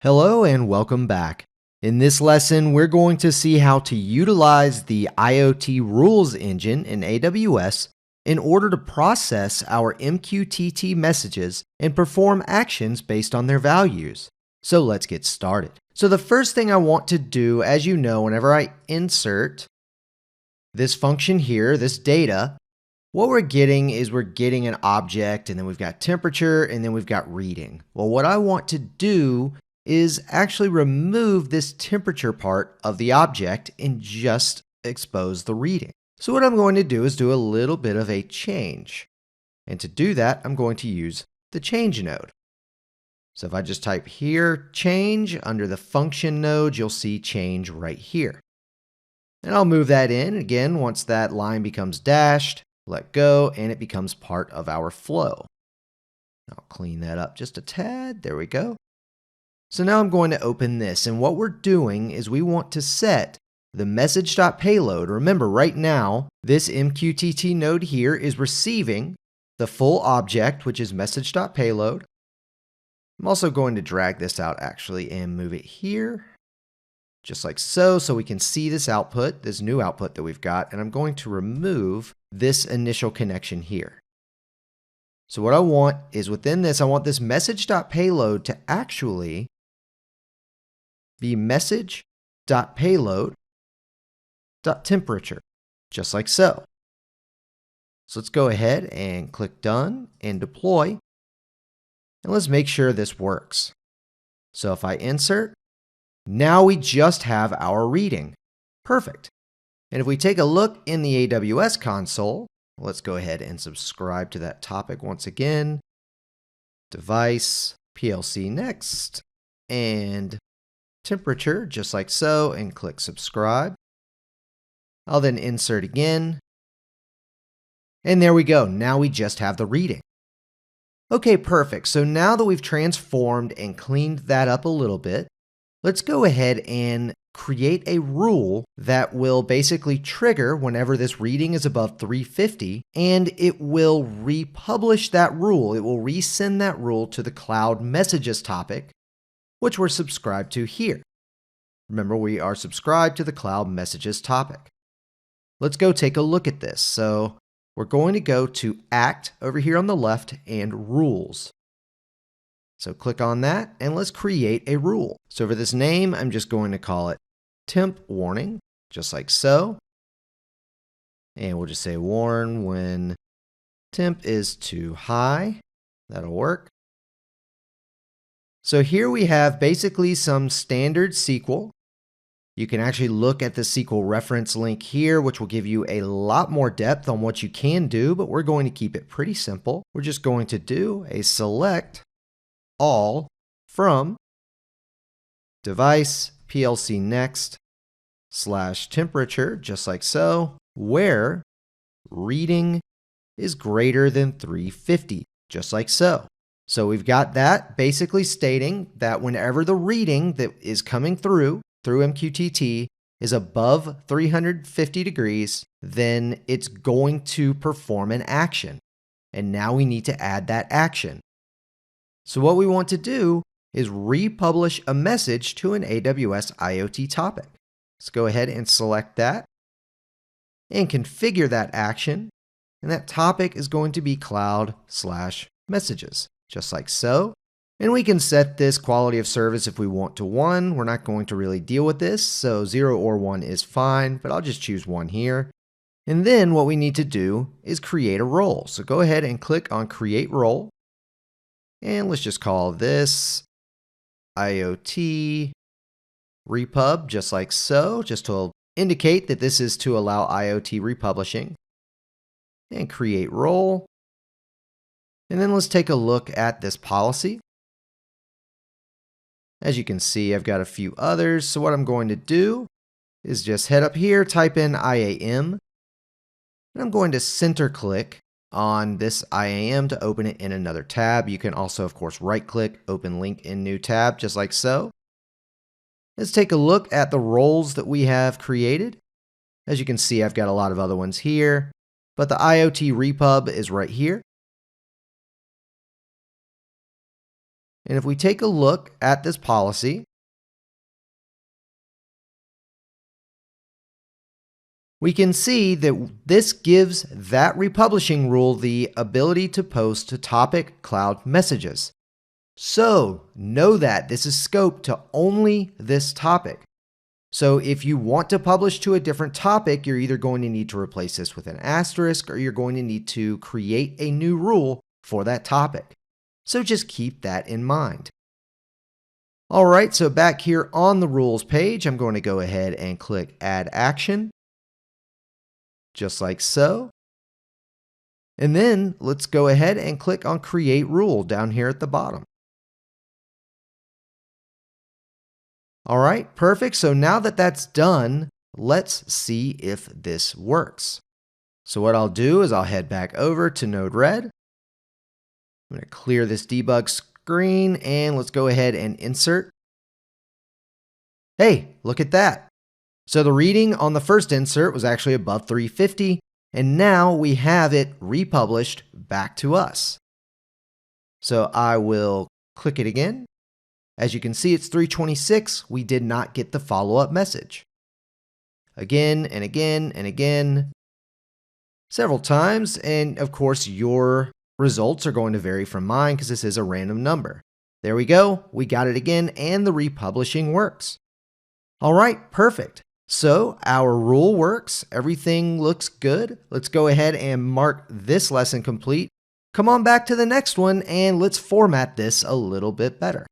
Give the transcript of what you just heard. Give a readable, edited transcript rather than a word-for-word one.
Hello and welcome back. In this lesson, we're going to see how to utilize the IoT rules engine in AWS in order to process our MQTT messages and perform actions based on their values. So let's get started. So the first thing I want to do, as you know, whenever I insert this function here, this data, what we're getting is we're getting an object, and then we've got temperature, and then we've got reading. Well, what I want to do is actually remove this temperature part of the object and just expose the reading. So what I'm going to do is do a little bit of a change. And to do that, I'm going to use the change node. So if I just type here, change, under the function node, you'll see change right here. And I'll move that in. Again, once that line becomes dashed, let go, and it becomes part of our flow. I'll clean that up just a tad. There we go. So now I'm going to open this, and what we're doing is we want to set the message.payload. Remember, right now, this MQTT node here is receiving the full object, which is message.payload. I'm also going to drag this out actually and move it here, just like so we can see this output, this new output that we've got, and I'm going to remove this initial connection here. So what I want is within this, I want this message.payload to actually be message.payload.temperature, just like so. So let's go ahead and click Done and deploy. And let's make sure this works. So if I insert, now we just have our reading. Perfect. And if we take a look in the AWS console, let's go ahead and subscribe to that topic once again. Device, PLC next, and temperature, just like so, and click subscribe. I'll then insert again. And there we go. Now we just have the reading. Okay, perfect. So now that we've transformed and cleaned that up a little bit, let's go ahead and create a rule that will basically trigger whenever this reading is above 350, and it will republish that rule. It will resend that rule to the cloud messages topic, which we're subscribed to here. Remember, we are subscribed to the cloud messages topic. Let's go take a look at this. So we're going to go to Act over here on the left and Rules. So click on that and let's create a rule. So for this name, I'm just going to call it temp warning, just like so. And we'll just say warn when temp is too high. That'll work. So here we have basically some standard SQL. You can actually look at the SQL reference link here, which will give you a lot more depth on what you can do, but we're going to keep it pretty simple. We're just going to do a select all from device PLC next / temperature, just like so, where reading is greater than 350, just like so. So we've got that basically stating that whenever the reading that is coming through MQTT is above 350 degrees, then it's going to perform an action. And now we need to add that action. So what we want to do is republish a message to an AWS IoT topic. Let's go ahead and select that and configure that action. And that topic is going to be cloud/messages. Just like so. And we can set this quality of service if we want to 1. We're not going to really deal with this, so 0 or 1 is fine, but I'll just choose 1 here. And then what we need to do is create a role. So go ahead and click on Create Role. And let's just call this IoT Repub, just like so, just to indicate that this is to allow IoT republishing. And create role. And then let's take a look at this policy. As you can see, I've got a few others. So what I'm going to do is just head up here, type in IAM. And I'm going to center click on this IAM to open it in another tab. You can also, of course, right click, open link in new tab, just like so. Let's take a look at the roles that we have created. As you can see, I've got a lot of other ones here, but the IoT repub is right here. And if we take a look at this policy, we can see that this gives that republishing rule the ability to post to topic cloud messages. So know that this is scoped to only this topic. So if you want to publish to a different topic, you're either going to need to replace this with an asterisk or you're going to need to create a new rule for that topic. So just keep that in mind. All right, so back here on the rules page, I'm going to go ahead and click Add Action, just like so. And then let's go ahead and click on Create Rule down here at the bottom. All right, perfect. So now that that's done, let's see if this works. So what I'll do is I'll head back over to Node-RED. I'm going to clear this debug screen and let's go ahead and insert. Hey, look at that. So the reading on the first insert was actually above 350, and now we have it republished back to us. So I will click it again. As you can see, it's 326. We did not get the follow-up message. Again and again and again, several times, and of course your results are going to vary from mine because this is a random number. There we go, we got it again, and the republishing works. All right, perfect. So our rule works, everything looks good. Let's go ahead and mark this lesson complete. Come on back to the next one and let's format this a little bit better.